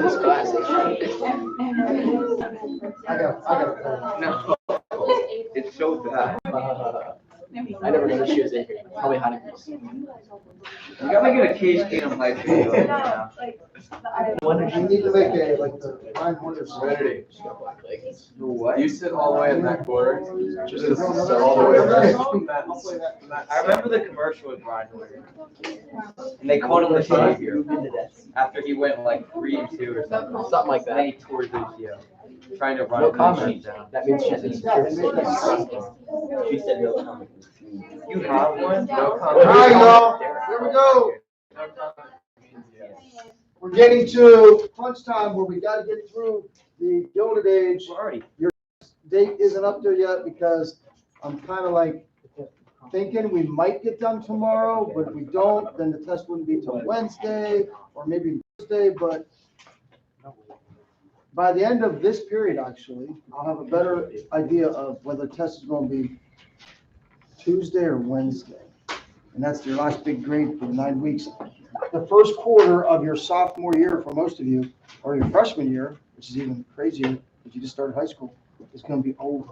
this class. I got. No. It's so bad. I never noticed she was in here. Probably hiding. You gotta get a Case Keenum live video. Yeah. We need to make a, like, the Brian Hunter Serenity. What? You sit all the way in that corner, just to sit No, all the way okay. around. I remember the commercial with Brian Hoyer. And they called him the savior after he went like 3-2 or something. Something like And then that. he tore his ACL, trying to run No the comment. machine down. That means she's insecure. She said no comment. You have one? No All comment. right, y'all, here we go. We're getting to crunch time where we gotta get through the Gilded Age. We're already. Date isn't up there yet because I'm kind of like thinking we might get done tomorrow, but if we don't, then the test wouldn't be till Wednesday or maybe Thursday, but by the end of this period, actually, I'll have a better idea of whether the test is going to be Tuesday or Wednesday. And that's your last big grade for the 9 weeks. The first quarter of your sophomore year for most of you, or your freshman year, which is even crazier because you just started high school, is going to be over.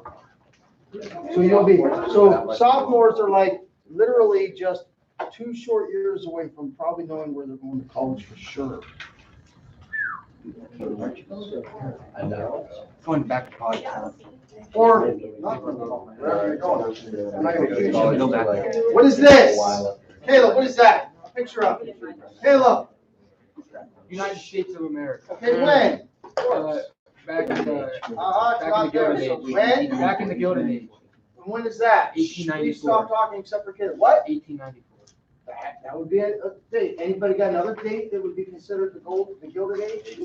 So you'll be, so sophomores are like literally just 2 short years away from probably knowing where they're going to college for sure. Going back to college. Or not going to college, wherever you're going. I'm not gonna keep you. Go back. What is this? Caleb, what is that? Picture up. Caleb, United States of America. okay, when? Back in the It's back in not the there. Gilded So Age. when? Back in the Gilded Age, When is that? 1894. Please stop talking except for Caleb. What? 1894. That would be a date. Anybody got another date that would be considered the Gilded Age?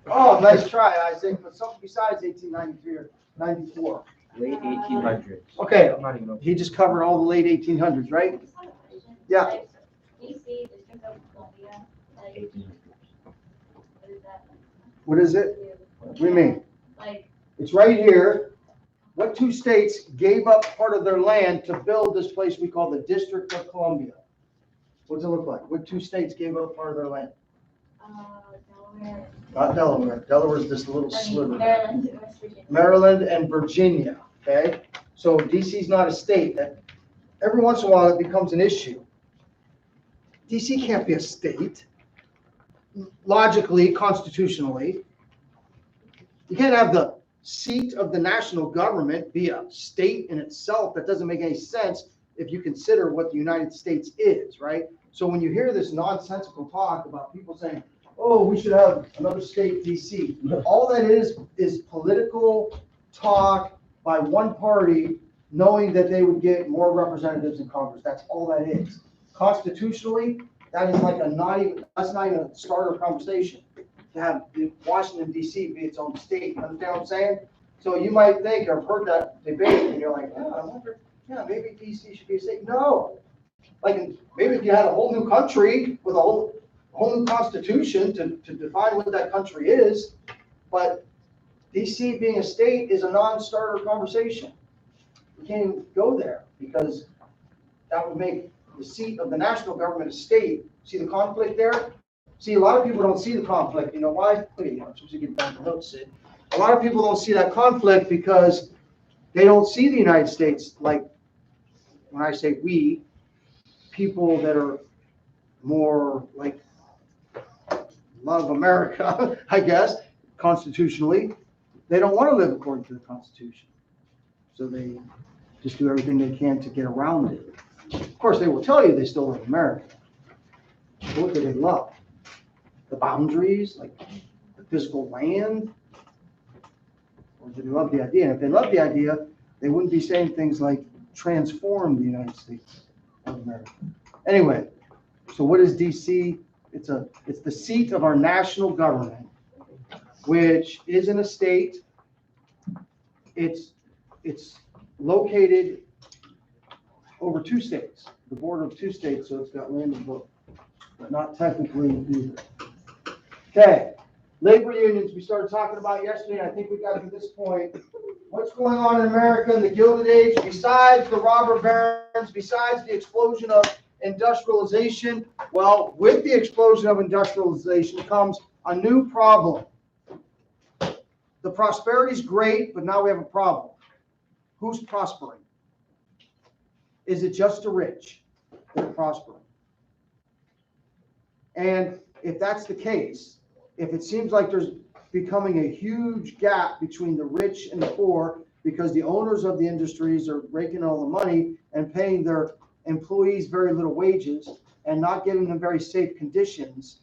Oh, nice try, Isaac, but something besides 1893 or 94. Late 1800s. Okay, I'm not even know. he just covered all the late 1800s, right? Yeah. DC, District of Columbia, like, what is that? What is it? What do you mean? Like, It's right here. What 2 states gave up part of their land to build this place we call the District of Columbia? What does it look like? What 2 states gave up part of their land? Delaware. Not Delaware. Delaware's this little sliver. Maryland, West Virginia. Maryland and Virginia, okay? So DC's not a state. That every once in a while it becomes an issue. DC can't be a state. Logically, constitutionally. You can't have the seat of the national government be a state in itself. That doesn't make any sense if you consider what the United States is, right? So when you hear this nonsensical talk about people saying, oh, we should have another state DC, all that is political talk by one party knowing that they would get more representatives in Congress. That's all that is. Constitutionally, that is like that's not even a starter conversation to have Washington DC be its own state. You understand what I'm saying? So you might think, or heard that debate, and you're like, I wonder, maybe DC should be a state. No. Like, maybe if you had a whole new country with a whole new constitution to define what that country is, but DC being a state is a non-starter conversation. You can't even go there because that would make the seat of the national government a state. See the conflict there? See, a lot of people don't see the conflict. You know why? Look at you. I'm supposed to get back the notes, Sid. A lot of people don't see that conflict because they don't see the United States like, when I say we, people that are more like love America, I guess, constitutionally, they don't want to live according to the Constitution. So they just do everything they can to get around it. Of course, they will tell you they still love America. What do they love? The boundaries, like the physical land? Or do they love the idea? And if they love the idea, they wouldn't be saying things like transform the United States of America. Anyway, so what is DC? It's the seat of our national government, which is in a state. It's located over 2 states, the border of 2 states, so it's got land in both, but not technically either. Okay, labor unions we started talking about yesterday. I think we got to this point. What's going on in America in the Gilded Age besides the robber barons, besides the explosion of industrialization? Well, with the explosion of industrialization comes a new problem. The prosperity's great, but now we have a problem. Who's prospering? Is it just the rich that are prospering? And if that's the case, if it seems like there's becoming a huge gap between the rich and the poor because the owners of the industries are raking all the money and paying their employees very little wages and not giving them very safe conditions,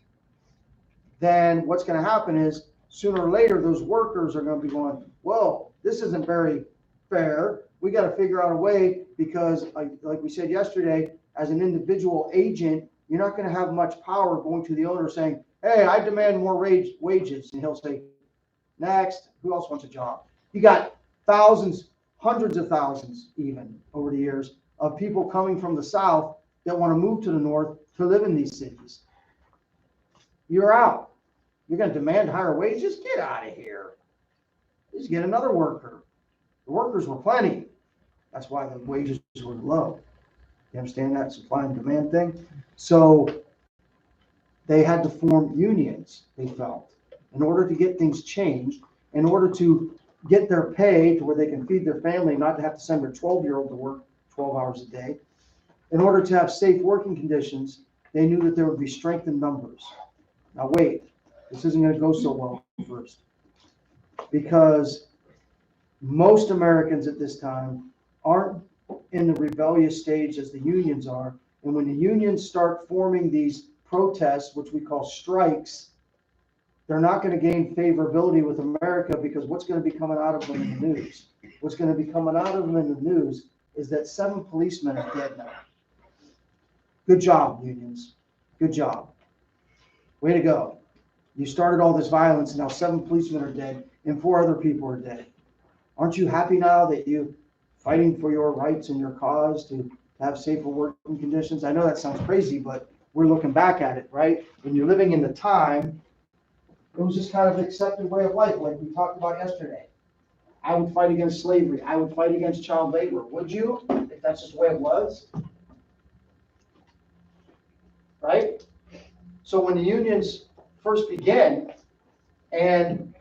then what's going to happen is sooner or later those workers are going to be going, whoa, this isn't very fair. We got to figure out a way because, like we said yesterday, as an individual agent, you're not going to have much power going to the owner saying, hey, I demand more wages. And he'll say, next, who else wants a job? You got thousands, hundreds of thousands even over the years of people coming from the South that want to move to the North to live in these cities. You're out. You're going to demand higher wages? Get out of here. Just get another worker. The workers were plenty. That's why the wages were low. You understand that supply and demand thing? So they had to form unions, they felt, in order to get things changed, in order to get their pay to where they can feed their family, not to have to send their 12-year-old to work 12 hours a day. In order to have safe working conditions, they knew that there would be strength in numbers. Now wait, this isn't going to go so well first, because most Americans at this time aren't in the rebellious stage as the unions are. And when the unions start forming these protests, which we call strikes, they're not going to gain favorability with America, because what's going to be coming out of them in the news? What's going to be coming out of them in the news is that 7 policemen are dead now. Good job, unions. Good job. Way to go. You started all this violence, and now 7 policemen are dead and 4 other people are dead. Aren't you happy now that you're fighting for your rights and your cause to have safer working conditions? I know that sounds crazy, but we're looking back at it, right? When you're living in the time, it was just kind of an accepted way of life, like we talked about yesterday. I would fight against slavery. I would fight against child labor. Would you? If that's just the way it was? Right? So when the unions first began, and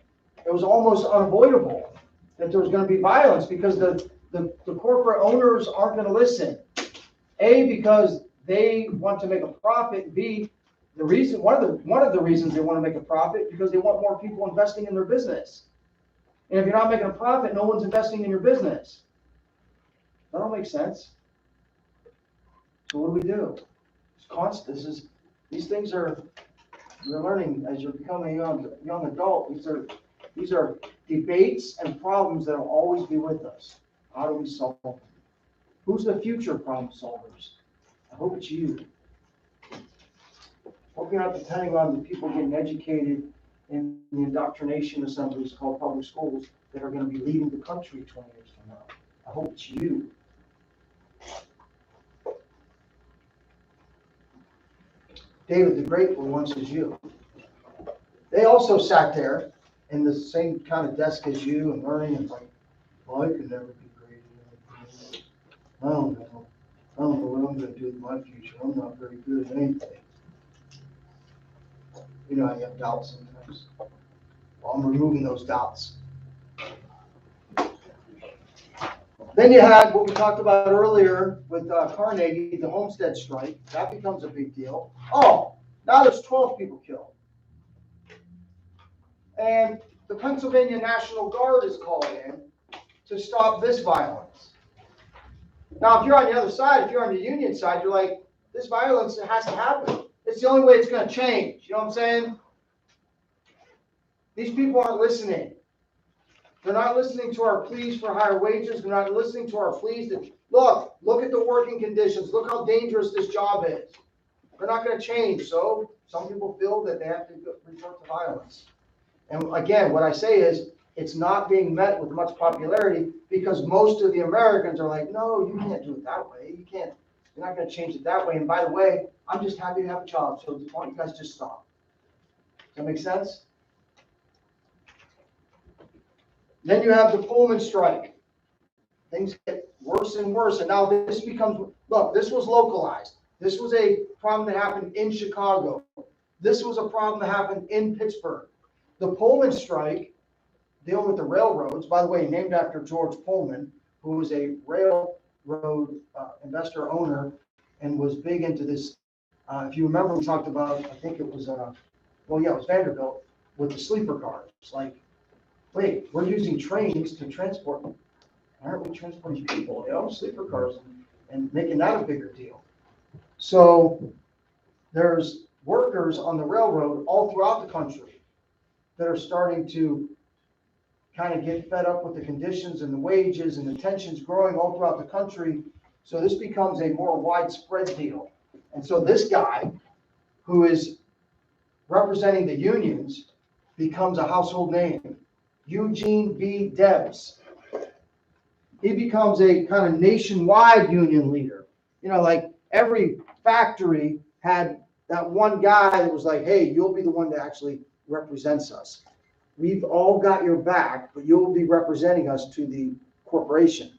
it was almost unavoidable that there was going to be violence, because the corporate owners aren't going to listen. A, because they want to make a profit. B, one of the reasons they want to make a profit, because they want more people investing in their business. And if you're not making a profit, no one's investing in your business. That don't make sense. So what do? It's constant. These things are, you're learning as you're becoming a young adult. These are debates and problems that will always be with us. How do we solve them? Who's the future problem solvers? I hope it's you. Hope you're not depending on the people getting educated in the indoctrination assemblies called public schools that are going to be leading the country 20 years from now. I hope it's you. David the Great were once as you. They also sat there in the same kind of desk as you and learning, and like, well, I could never be great. I don't know. I don't know what I'm going to do with my future. I'm not very good at anything. You know, I have doubts sometimes. Well, I'm removing those doubts. Then you had what we talked about earlier with Carnegie, the Homestead strike. That becomes a big deal. Oh, now there's 12 people killed. And the Pennsylvania National Guard is called in to stop this violence. Now, if you're on the other side, if you're on the union side, you're like, this violence has to happen. It's the only way it's going to change. You know what I'm saying? These people aren't listening. They're not listening to our pleas for higher wages. They're not listening to our pleas that, look at the working conditions. Look how dangerous this job is. They're not going to change. So some people feel that they have to resort to violence. And again, what I say is, it's not being met with much popularity, because most of the Americans are like, no, you can't do it that way. You're not going to change it that way. And by the way, I'm just happy to have a job. So why don't you guys just stop? Does that make sense? Then you have the Pullman strike. Things get worse and worse. And now this becomes, this was localized. This was a problem that happened in Chicago. This was a problem that happened in Pittsburgh. The Pullman strike, dealing with the railroads, by the way, named after George Pullman, who was a railroad investor owner and was big into this. If you remember, we talked about, I think it was, it was Vanderbilt with the sleeper cars. Like, wait, we're using trains to transport. Why aren't we transporting people? Sleeper cars and making that a bigger deal. So there's workers on the railroad all throughout the country that are starting to kind of get fed up with the conditions and the wages and the tensions growing all throughout the country. So this becomes a more widespread deal. And so this guy who is representing the unions becomes a household name, Eugene V. Debs. He becomes a kind of nationwide union leader. Like every factory had that one guy that was like, hey, you'll be the one that actually represents us. We've all got your back, but you'll be representing us to the corporation.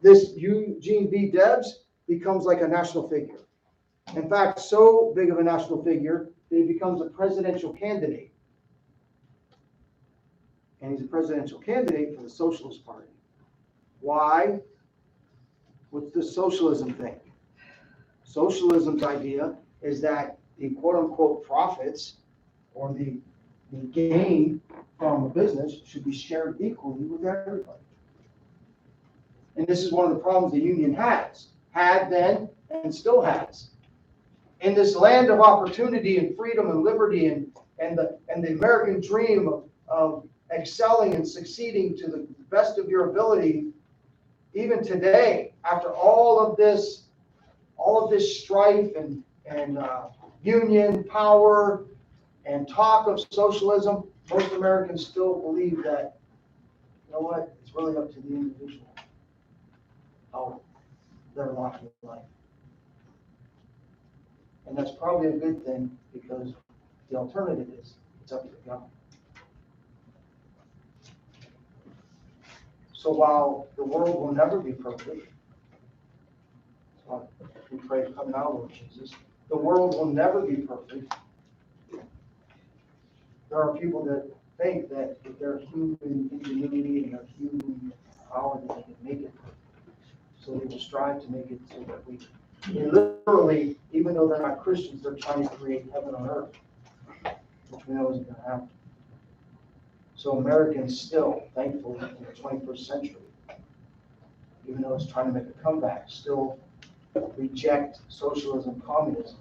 This Eugene V. Debs becomes like a national figure. In fact, so big of a national figure that he becomes a presidential candidate. And he's a presidential candidate for the Socialist Party. Why? What's the socialism thing? Socialism's idea is that the quote-unquote profits or the gain from a business should be shared equally with everybody. And this is one of the problems the union had then, and still has. In this land of opportunity and freedom and liberty and the American dream of excelling and succeeding to the best of your ability, even today, after all of this strife and union power and talk of socialism, most Americans still believe that, it's really up to the individual how they're walking life. And that's probably a good thing, because the alternative is it's up to the government. So while the world will never be perfect, we pray coming out, Lord Jesus, the world will never be perfect. There are people that think that with their human ingenuity and their human power that they can make it perfect. So they will strive to make it so that we literally, even though they're not Christians, they're trying to create heaven on earth, which we know isn't going to happen. So Americans still, thankfully, in the 21st century, even though it's trying to make a comeback, still reject socialism, communism,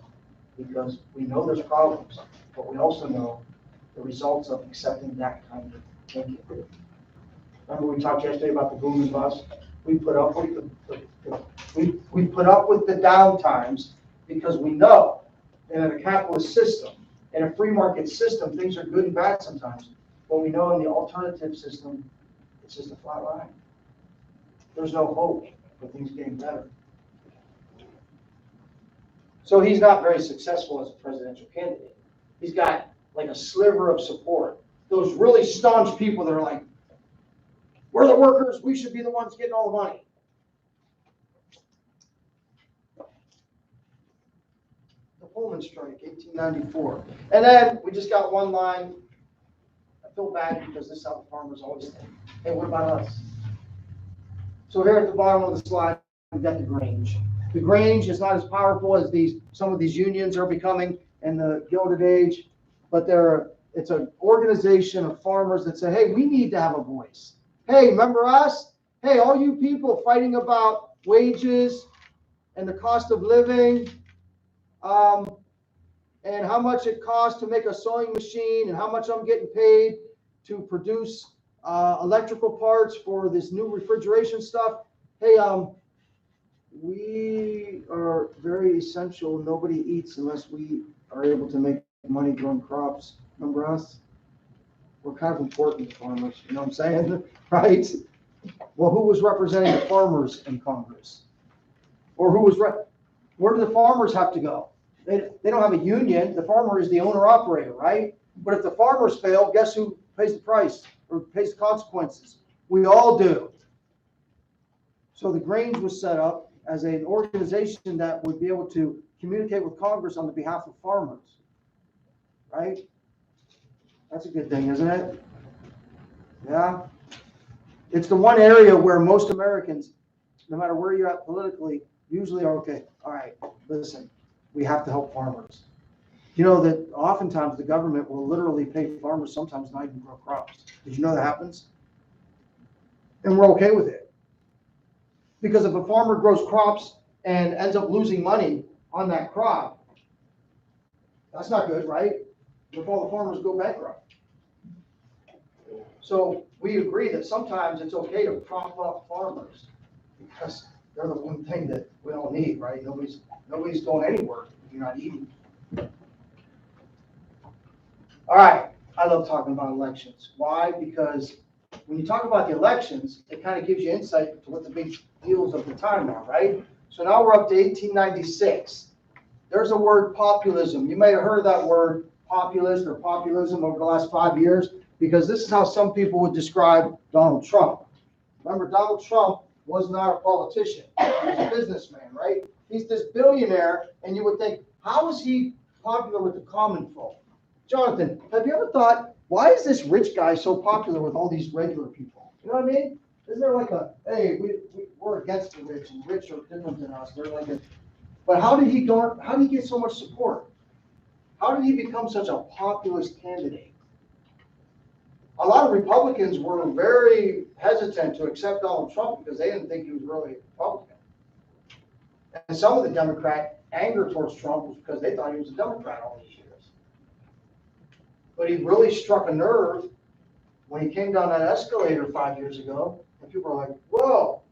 because we know there's problems, but we also know the results of accepting that kind of thinking. Remember we talked yesterday about the boom and bust? We put up with we put up with the downtimes because we know in a capitalist system, in a free market system, things are good and bad sometimes. But we know in the alternative system, it's just a flat line. There's no hope for things getting better. So he's not very successful as a presidential candidate. He's got like a sliver of support. Those really staunch people that are like, we're the workers, we should be the ones getting all the money. The Pullman strike, 1894. And then we just got one line. I feel bad because this is how the farmers always think. Hey, what about us? So here at the bottom of the slide, we've got the Grange. The Grange is not as powerful as some of these unions are becoming in the Gilded Age, but it's an organization of farmers that say, hey, we need to have a voice. Hey, remember us? Hey, all you people fighting about wages and the cost of living, and how much it costs to make a sewing machine and how much I'm getting paid to produce electrical parts for this new refrigeration stuff. Hey, we are very essential. Nobody eats unless we are able to make money growing crops. Remember us? We're kind of important to farmers, you know what I'm saying? Right? Well, who was representing the farmers in Congress? Or where do the farmers have to go? They don't have a union. The farmer is the owner-operator, right? But if the farmers fail, guess who pays the price or pays the consequences? We all do. So the Grange was set up as an organization that would be able to communicate with Congress on the behalf of farmers. right? That's a good thing, isn't it? Yeah. It's the one area where most Americans, no matter where you're at politically, usually are okay. All right, listen, we have to help farmers. You know that oftentimes the government will literally pay farmers sometimes not even grow crops. Did you know that happens? And we're okay with it. Because if a farmer grows crops and ends up losing money on that crop, that's not good, right? If all the farmers go bankrupt. So we agree that sometimes it's okay to prop up farmers because they're the one thing that we all need, right? Nobody's going anywhere if you're not eating. All right, I love talking about elections. Why? Because when you talk about the elections, it kind of gives you insight to what the big deals of the time are, right? So now we're up to 1896. There's a word populism. You may have heard that word populist or populism over the last 5 years because this is how some people would describe Donald Trump. Remember, Donald Trump was not a politician. He was a businessman, right? He's this billionaire, and you would think, how is he popular with the common folk? Jonathan, have you ever thought, why is this rich guy so popular with all these regular people? You know what I mean? Isn't there like a, hey, we're against the rich, and rich are different than us. They're like a, but how did he get so much support? How did he become such a populist candidate? A lot of Republicans were very hesitant to accept Donald Trump because they didn't think he was really a Republican. And some of the Democrat anger towards Trump was because they thought he was a Democrat all these years. But he really struck a nerve when he came down that escalator 5 years ago, and people were like, whoa,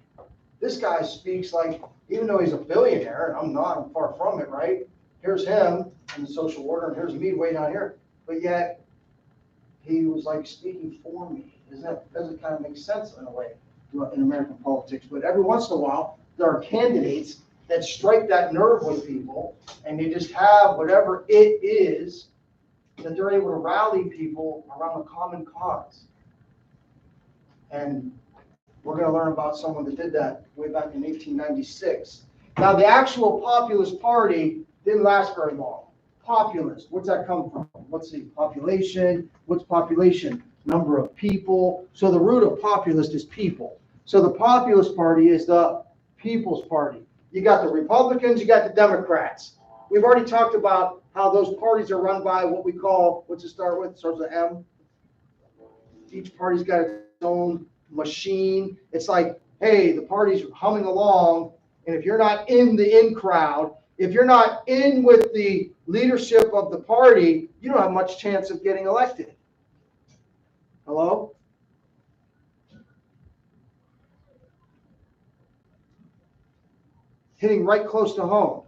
this guy speaks like, even though he's a billionaire, and I'm not, I'm far from it, right? Here's him in the social order, and here's me way down here. But yet, he was like speaking for me. Doesn't kind of make sense in a way in American politics. But every once in a while, there are candidates that strike that nerve with people, and they just have whatever it is that they're able to rally people around a common cause. And we're going to learn about someone that did that way back in 1896. Now, the actual Populist Party didn't last very long. Populist, what's that come from? What's the population? What's population? Number of people. So the root of populist is people. So the Populist Party is the People's Party. You got the Republicans, you got the Democrats. We've already talked about how those parties are run by what we call, what's it start with? It starts with M. Each party's got its own machine. It's like, hey, the party's humming along, and if you're not in the in crowd, if you're not in with the leadership of the party, you don't have much chance of getting elected. Hello? Hitting right close to home.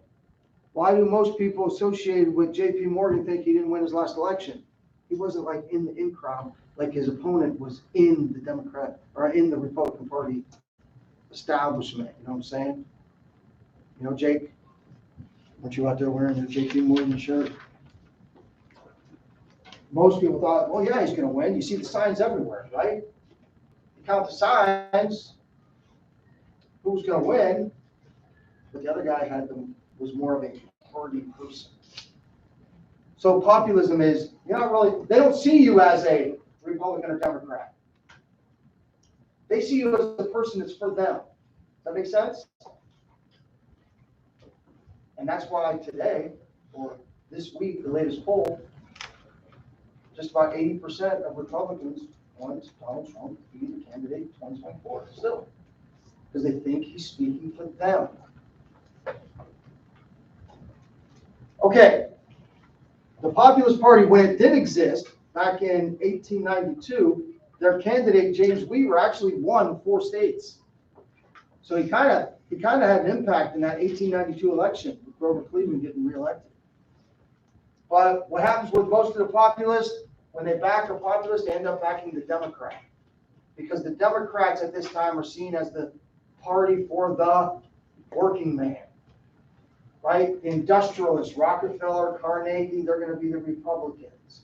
Why do most people associated with J.P. Morgan think he didn't win his last election? He wasn't like in the in crowd, like his opponent was in the Democrat or in the Republican Party establishment. You know what I'm saying? You know, Jake, weren't you out there wearing your J.P. Morgan shirt? Most people thought, well, yeah, he's going to win. You see the signs everywhere, right? You count the signs, who's going to win? But the other guy was more of a party person. So populism is, you're not really, they don't see you as a Republican or Democrat. They see you as the person that's for them. Does that make sense? And that's why today, or this week, the latest poll, just about 80% of Republicans want Donald Trump to be the candidate in 2024 still. Because they think he's speaking for them. Okay, the Populist Party, when it did exist back in 1892, their candidate James Weaver actually won 4 states. So he kind of had an impact in that 1892 election with Grover Cleveland getting reelected. But what happens with most of the populists, when they back a populist, they end up backing the Democrat. Because the Democrats at this time are seen as the party for the working man. Right? The industrialists, Rockefeller, Carnegie, they're going to be the Republicans.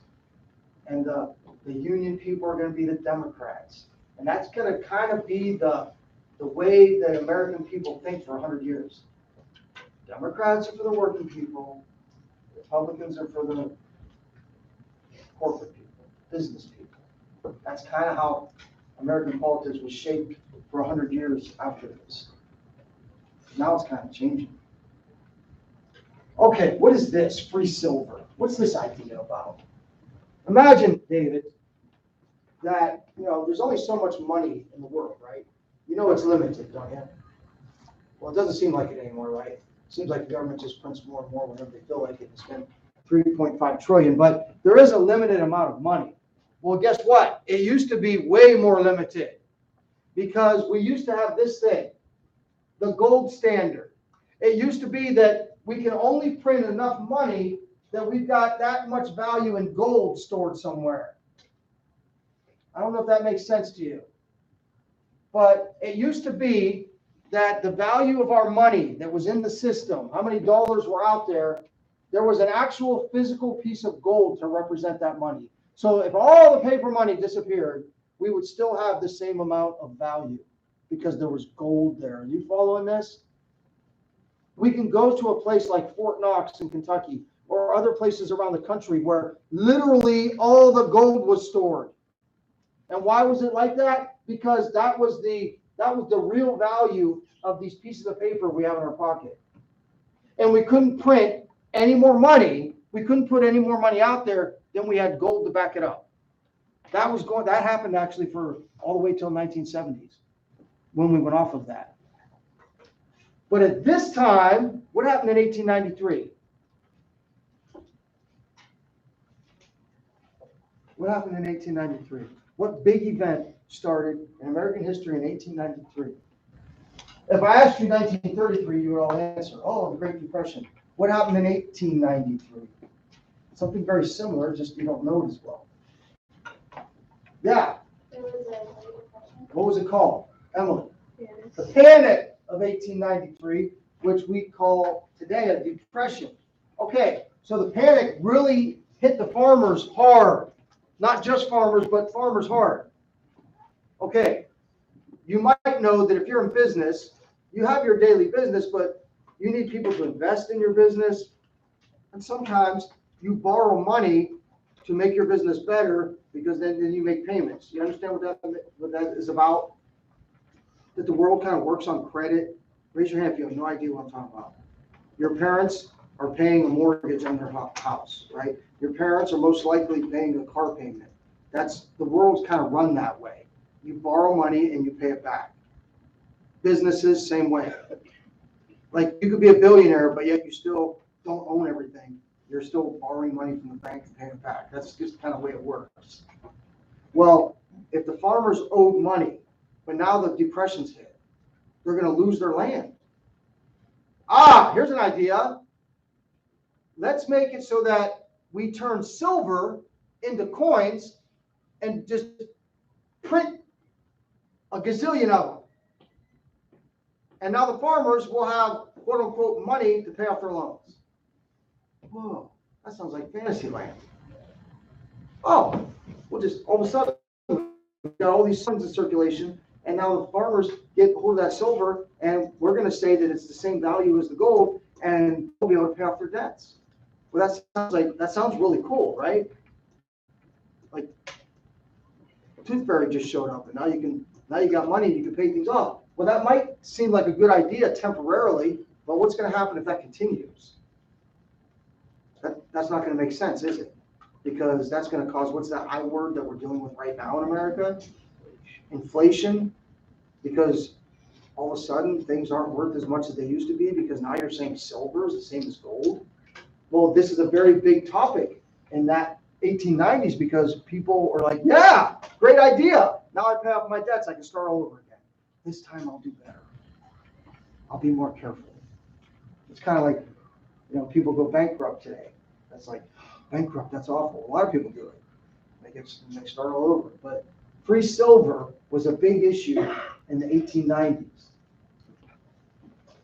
And the union people are going to be the Democrats. And that's going to kind of be the way that American people think for 100 years. Democrats are for the working people. Republicans are for the corporate people, business people. That's kind of how American politics was shaped for 100 years after this. Now it's kind of changing. Okay, what is this free silver? What's this idea about? Imagine, David, that, there's only so much money in the world, right? You know it's limited, don't you? Well, it doesn't seem like it anymore, right? It seems like the government just prints more and more whenever they feel like it and spend 3.5 trillion, but there is a limited amount of money. Well, guess what? It used to be way more limited because we used to have this thing, the gold standard. It used to be that we can only print enough money that we've got that much value in gold stored somewhere. I don't know if that makes sense to you. But it used to be that the value of our money that was in the system, how many dollars were out there, there was an actual physical piece of gold to represent that money. So if all the paper money disappeared, we would still have the same amount of value because there was gold there. Are you following this? We can go to a place like Fort Knox in Kentucky or other places around the country where literally all the gold was stored. And why was it like that? Because that was the real value of these pieces of paper we have in our pocket. And we couldn't print any more money. We couldn't put any more money out there than we had gold to back it up. That happened actually for all the way till 1970s when we went off of that. But at this time, what happened in 1893? What happened in 1893? What big event started in American history in 1893? If I asked you 1933, you would all answer, oh, the Great Depression. What happened in 1893? Something very similar, just you don't know it as well. Yeah. There was a Great Depression. What was it called? Emily? The Panic of 1893, which we call today a depression. Okay, so the panic really hit the farmers hard. Not just farmers, but farmers hard. Okay, you might know that if you're in business, you have your daily business, but you need people to invest in your business. And sometimes you borrow money to make your business better because then you make payments. You understand what that is about? That the world kind of works on credit. Raise your hand if you have no idea what I'm talking about. Your parents are paying a mortgage on their house, right? Your parents are most likely paying a car payment. The world's kind of run that way. You borrow money and you pay it back. Businesses, same way. Like you could be a billionaire, but yet you still don't own everything. You're still borrowing money from the bank and paying it back. That's just kind of the way it works. Well, if the farmers owed money, but now the depression's hit, they're going to lose their land. Here's an idea. Let's make it so that we turn silver into coins and just print a gazillion of them. And now the farmers will have, quote unquote, money to pay off their loans. Whoa, that sounds like fantasy land. We'll just, all of a sudden, we got all these funds in circulation, and now the farmers get hold of that silver, and we're going to say that it's the same value as the gold, and they'll be able to pay off their debts. Well, that sounds really cool, right? Like, Tooth Fairy just showed up, and now you got money, you can pay things off. Well, that might seem like a good idea temporarily, but what's going to happen if that continues? That's not going to make sense, is it? Because that's going to cause, what's that I word that we're dealing with right now in America? Inflation. Because all of a sudden things aren't worth as much as they used to be because now you're saying silver is the same as gold. Well, this is a very big topic in that 1890s because people are like, yeah, great idea. Now I pay off my debts. I can start all over again. This time I'll do better. I'll be more careful. It's kind of like, people go bankrupt today. That's like, bankrupt, that's awful. A lot of people do it. They start all over. But free silver was a big issue in the 1890s.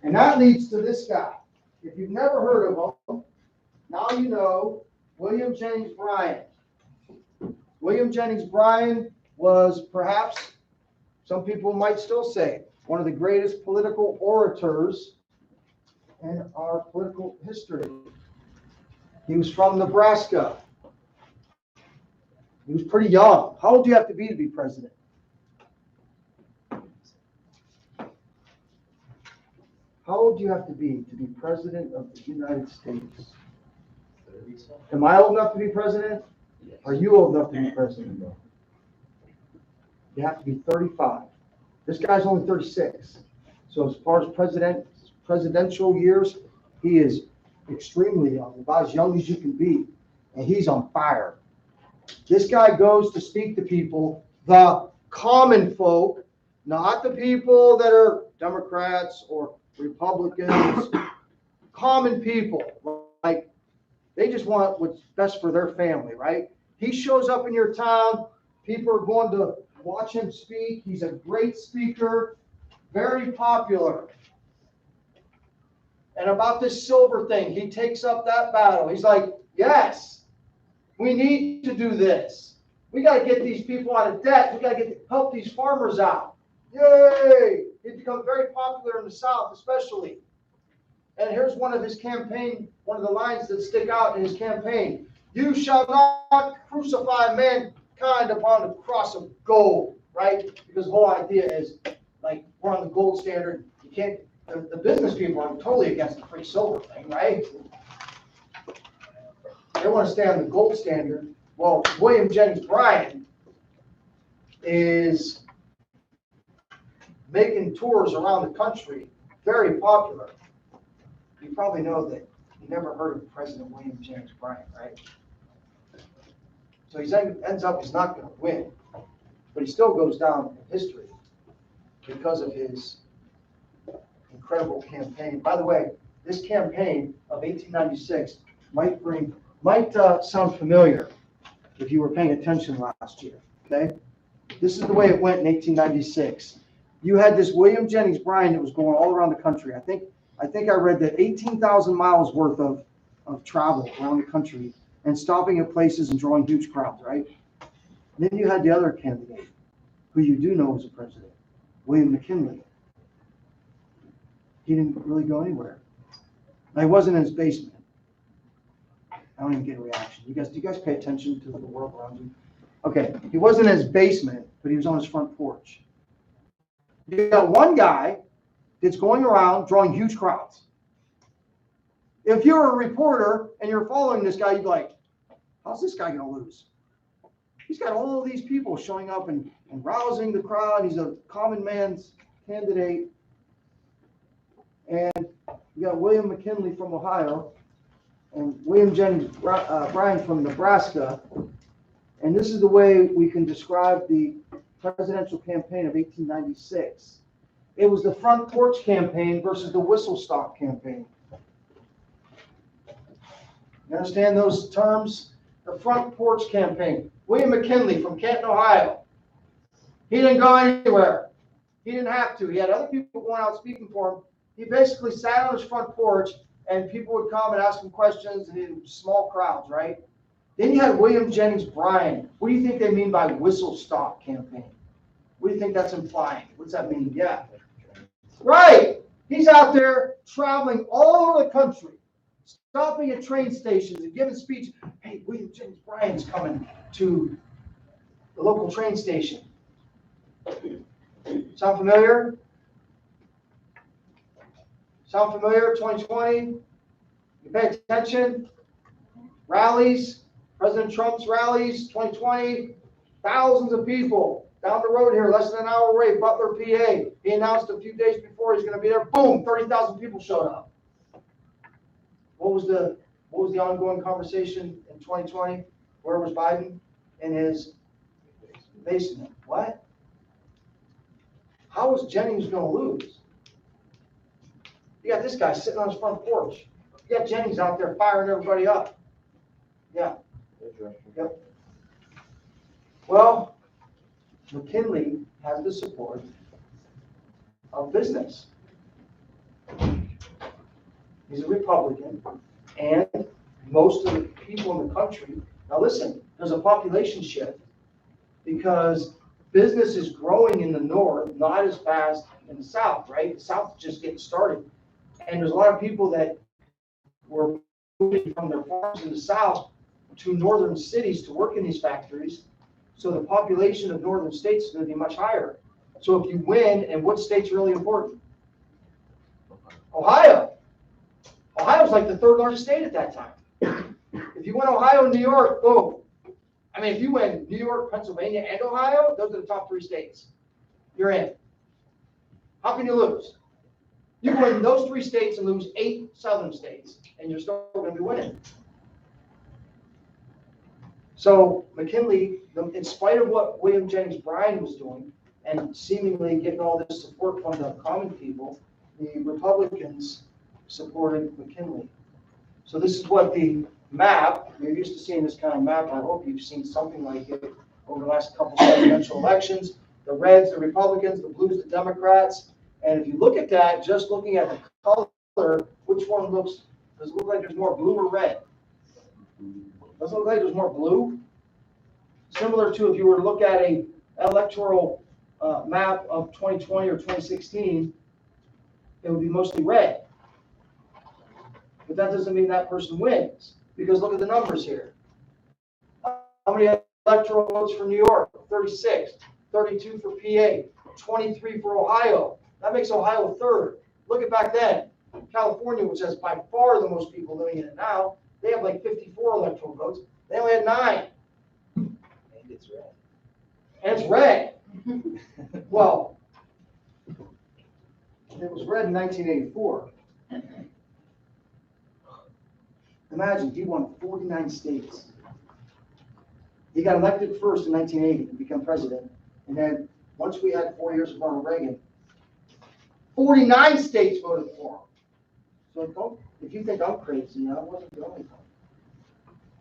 And that leads to this guy. If you've never heard of him, now you know William Jennings Bryan. William Jennings Bryan was perhaps, some people might still say, one of the greatest political orators in our political history. He was from Nebraska. He was pretty young. How old do you have to be president? How old do you have to be president of the United States? Am I old enough to be president? Are you old enough to be president? You have to be 35. This guy's only 36. So as far as presidential years, he is extremely young, about as young as you can be, and he's on fire. This guy goes to speak to people, the common folk, not the people that are Democrats or Republicans, common people, like they just want what's best for their family, right? He shows up in your town, people are going to watch him speak. He's a great speaker, very popular. And about this silver thing, he takes up that battle. He's like, yes, we need to do this. We got to get these people out of debt. We got to help these farmers out. Yay! He's become very popular in the South, especially. And here's one of his campaign, one of the lines that stick out in his campaign. You shall not crucify mankind upon a cross of gold, right? Because the whole idea is, like, we're on the gold standard. You can't, the business people are totally against the free silver thing, right? They want to stay on the gold standard. Well, William Jennings Bryan is making tours around the country, very popular. You probably know that you never heard of President William Jennings Bryan, right? So he ends up, he's not going to win, but he still goes down in history because of his incredible campaign. By the way, this campaign of 1896 might sound familiar if you were paying attention last year, okay? This is the way it went in 1896. You had this William Jennings Bryan that was going all around the country. I think I read that 18,000 miles worth of travel around the country and stopping at places and drawing huge crowds, right? And then you had the other candidate, who you do know was a president, William McKinley. He didn't really go anywhere. Now, he wasn't in his basement. I don't even get a reaction. Do you guys pay attention to the world around you? Okay, he wasn't in his basement, but he was on his front porch. You got one guy that's going around drawing huge crowds. If you're a reporter and you're following this guy, you'd be like, how's this guy going to lose? He's got all these people showing up and rousing the crowd. He's a common man's candidate. And you got William McKinley from Ohio and William Jennings Bryan from Nebraska. And this is the way we can describe the presidential campaign of 1896. It was the front porch campaign versus the whistle stop campaign. You understand those terms? The front porch campaign. William McKinley from Canton, Ohio. He didn't go anywhere. He didn't have to. He had other people going out speaking for him. He basically sat on his front porch and people would come and ask him questions and in small crowds, right? Then you had William Jennings Bryan. What do you think they mean by whistle stop campaign? What do you think that's implying? What's that mean? Yeah. Right. He's out there traveling all over the country, stopping at train stations and giving speech. Hey, William Jennings Bryan's coming to the local train station. Sound familiar? Sound familiar? 2020? You pay attention? Rallies, President Trump's rallies, 2020, thousands of people down the road here, less than an hour away, Butler, PA. He announced a few days before he's going to be there. Boom, 30,000 people showed up. What was the ongoing conversation in 2020? Where was Biden? In his basement. What? How was Jennings going to lose? You got this guy sitting on his front porch. You got Jennings out there firing everybody up. Yeah. Yep. Well, McKinley has the support of business. He's a Republican, and most of the people in the country. Now listen, there's a population shift because business is growing in the north, not as fast in the south, right? The south is just getting started. And there's a lot of people that were moving from their farms in the south to northern cities to work in these factories. So the population of northern states is going to be much higher. So if you win, and what state's really important? Ohio. Ohio's like the third largest state at that time. If you win Ohio and New York, boom. I mean, if you win New York, Pennsylvania, and Ohio, those are the top three states. You're in. How can you lose? You can win those three states and lose 8 southern states, and you're still going to be winning. So McKinley, in spite of what William Jennings Bryan was doing, and seemingly getting all this support from the common people, the Republicans supported McKinley. So this is what the map, you're used to seeing this kind of map. I hope you've seen something like it over the last couple of presidential elections. The reds, the Republicans, the blues, the Democrats. And if you look at that, just looking at the color, which one does it look like there's more blue or red? Does it look like there's more blue? Similar to if you were to look at a electoral map of 2020 or 2016, it would be mostly red. But that doesn't mean that person wins, because look at the numbers here. How many electoral votes for New York? 36, 32 for PA, 23 for Ohio. That makes Ohio third. Look at back then. California, which has by far the most people living in it now, they have like 54 electoral votes. They only had 9. And it's red. And it's red. Well, it was red in 1984. Imagine, he won 49 states. He got elected first in 1980 to become president. And then once we had 4 years of Ronald Reagan, 49 states voted for him. So if you think I'm crazy, I wasn't the only one.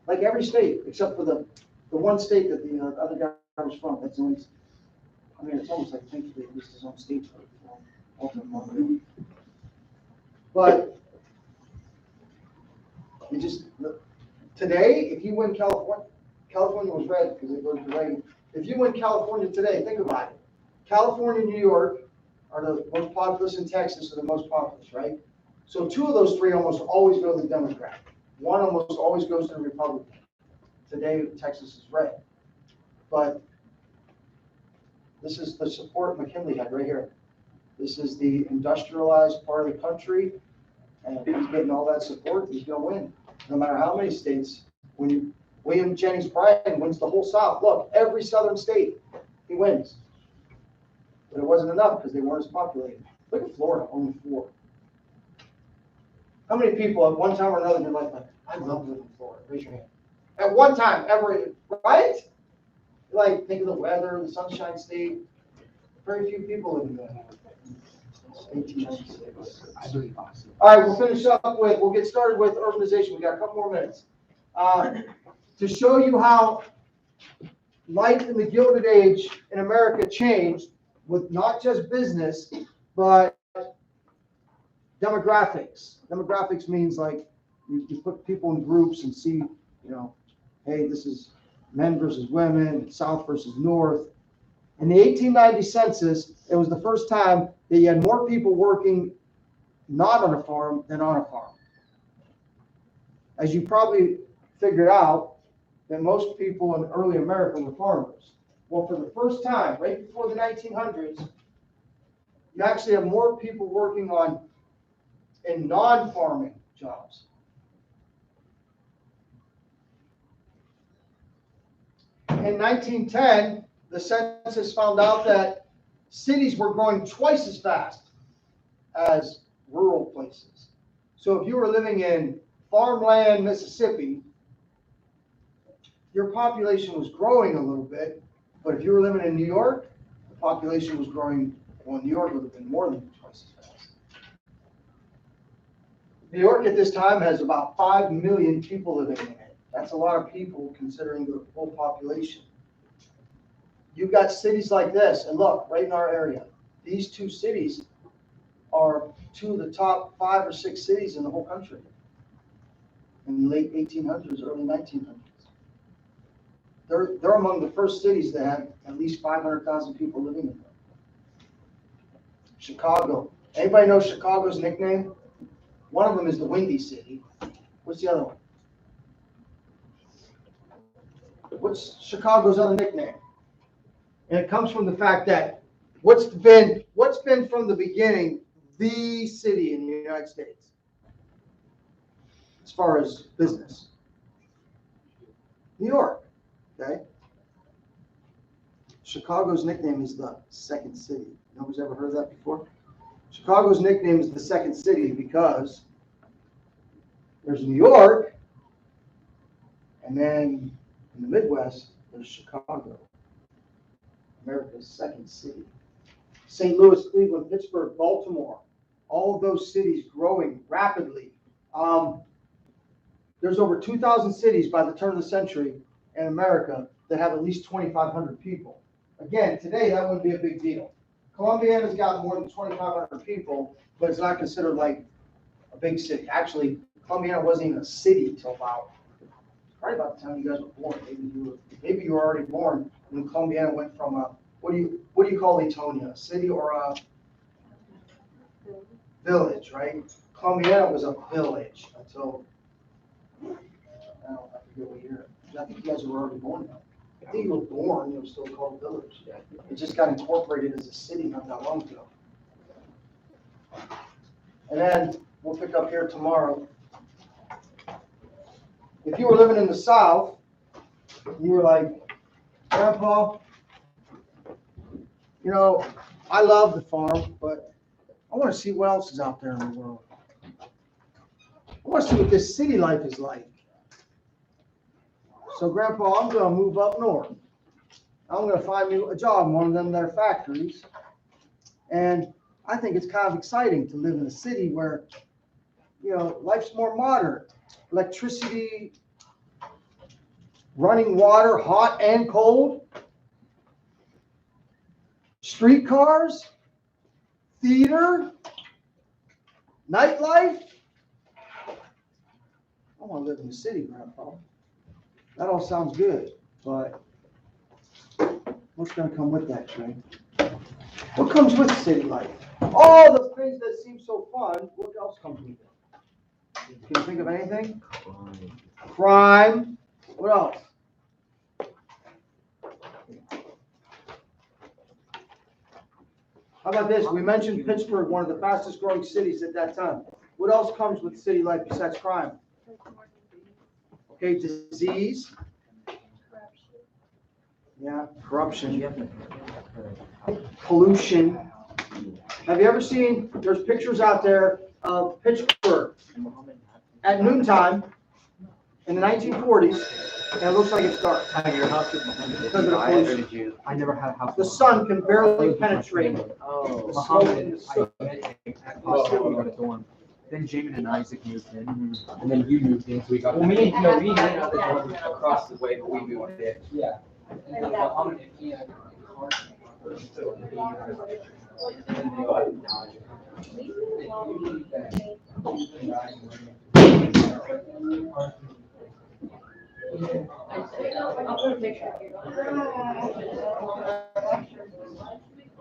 Like every state, except for the one state that the other guy was from. That's the only, I mean, it's almost like thankfully at least his own state voted for him. But you just, today, if you win California was red because it voted for Reagan. If you win California today, think about it. California and New York are the most populous, and Texas are the most populous, right? So 2 of those 3 almost always go to the Democrat. 1 almost always goes to the Republican. Today, Texas is red. But this is the support McKinley had right here. This is the industrialized part of the country, and if he's getting all that support, he's going to win. No matter how many states. When William Jennings Bryan wins the whole South, look, every southern state, he wins. But it wasn't enough because they weren't as populated. Look at Florida, only 4. How many people at one time or another in your life like, I love living in Florida? Raise your hand. At one time, ever, right? Like, think of the weather, the Sunshine State. Very few people live in there. 1896. I believe Austin. All right, we'll finish up with, we'll get started with urbanization. We got a couple more minutes. To show you how life in the Gilded Age in America changed with not just business, but demographics. Demographics means like you put people in groups and see, hey, this is men versus women, South versus North. In the 1890 census, it was the first time that you had more people working not on a farm than on a farm. As you probably figured out, that most people in early America were farmers. Well, for the first time, right before the 1900s, you actually have more people working in non-farming jobs. In 1910, the census found out that cities were growing twice as fast as rural places. So if you were living in farmland, Mississippi, your population was growing a little bit, but if you were living in New York, the population was growing, well, New York would have been more than twice as fast. New York at this time has about 5 million people living in it. That's a lot of people considering the full population. You've got cities like this, and look, right in our area, these 2 cities are 2 of the top 5 or 6 cities in the whole country in the late 1800s, early 1900s. They're among the first cities that had at least 500,000 people living in them. Chicago. Anybody know Chicago's nickname? One of them is the Windy City. What's the other one? What's Chicago's other nickname? And it comes from the fact that what's been from the beginning the city in the United States as far as business? New York, okay? Chicago's nickname is the second city. Nobody's ever heard that before? Chicago's nickname is the second city because there's New York, and then in the Midwest, there's Chicago, America's second city. St. Louis, Cleveland, Pittsburgh, Baltimore, all of those cities growing rapidly. There's over 2,000 cities by the turn of the century in America that have at least 2,500 people. Again, today that wouldn't be a big deal. Columbiana's got more than 2,500 people, but it's not considered like a big city. Actually, Columbiana wasn't even a city until probably about the time you guys were born. Maybe you were already born when Columbiana went from a, what do you call Latonia? A city or a village, right? Columbiana was a village until, I forget what year. I think you guys were already born now. I think you were born, it was still called a village. It just got incorporated as a city not that long ago. And then we'll pick up here tomorrow. If you were living in the South, you were like, Grandpa, you know, I love the farm, but I want to see what else is out there in the world. I want to see what this city life is like. So, Grandpa, I'm going to move up north. I'm going to find me a job in one of them their factories. And I think it's kind of exciting to live in a city where, you know, life's more modern. Electricity, running water, hot and cold, streetcars, theater, nightlife. I want to live in the city, Grandpa. That all sounds good, but what's going to come with that, Trey? What comes with city life? All the things that seem so fun, what else comes with it? Can you think of anything? Crime. What else? How about this? We mentioned Pittsburgh, one of the fastest growing cities at that time. What else comes with city life besides crime? Okay, disease. Yeah, corruption. Pollution. Have you ever seen, there's pictures out there of Pittsburgh at noontime in the 1940s, and it looks like it's dark. Your house is behind Because of the pollution. I never had a house. The sun can barely penetrate. Oh. The smoke and the soot. Then Jamin and Isaac moved in, and then you moved in, so we got. Well, we didn't have the one across the way, but we moved there. Yeah. And then Muhammad and he had I'll put a picture of you.